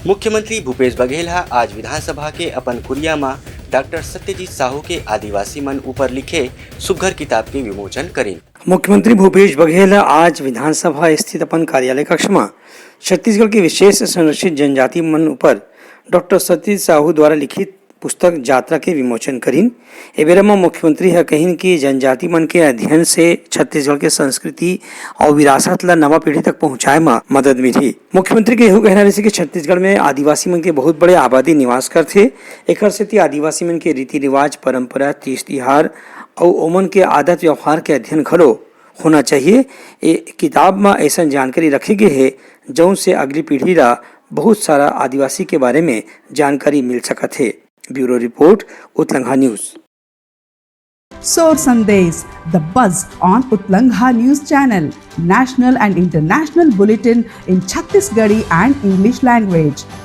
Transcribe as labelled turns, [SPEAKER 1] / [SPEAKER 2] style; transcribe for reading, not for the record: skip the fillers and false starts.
[SPEAKER 1] मुख्यमंत्री भूपेश बघेल आज विधानसभा के अपन कुरिया में डॉक्टर सत्यजीत साहू के आदिवासी मन ऊपर लिखे सुघ्घर किताब के विमोचन करें।
[SPEAKER 2] मुख्यमंत्री भूपेश बघेल आज विधानसभा स्थित अपन कार्यालय कक्ष में छत्तीसगढ़ के विशेष संरक्षित जनजाति मन ऊपर डॉक्टर सत्यजीत साहू द्वारा लिखित पुस्तक यात्रा के विमोचन करीन। ए बेरा में मुख्यमंत्री है कहिन कि जनजाति मन के अध्ययन से छत्तीसगढ़ के संस्कृति और विरासत ला नवा पीढ़ी तक पहुंचाए में मदद मिली। मुख्यमंत्री के यह कहना रही कि छत्तीसगढ़ में आदिवासी मन के बहुत बड़े आबादी निवास करथे। एकर सेती आदिवासी मन के रीति रिवाज, परंपरा, तीज तिहार और ओमन के आदत व्यवहार के अध्ययन घलो होना चाहिए। ये किताब में ऐसा जानकारी रखी गई है जौन से अगली पीढ़ी ला बहुत सारा आदिवासी के बारे में जानकारी मिल सकत है। ब्यूरो रिपोर्ट, उतलंघा news.
[SPEAKER 3] Soar Sandesh, the buzz on Utlangha News Channel, national and international bulletin in Chhattisgarhi and English language.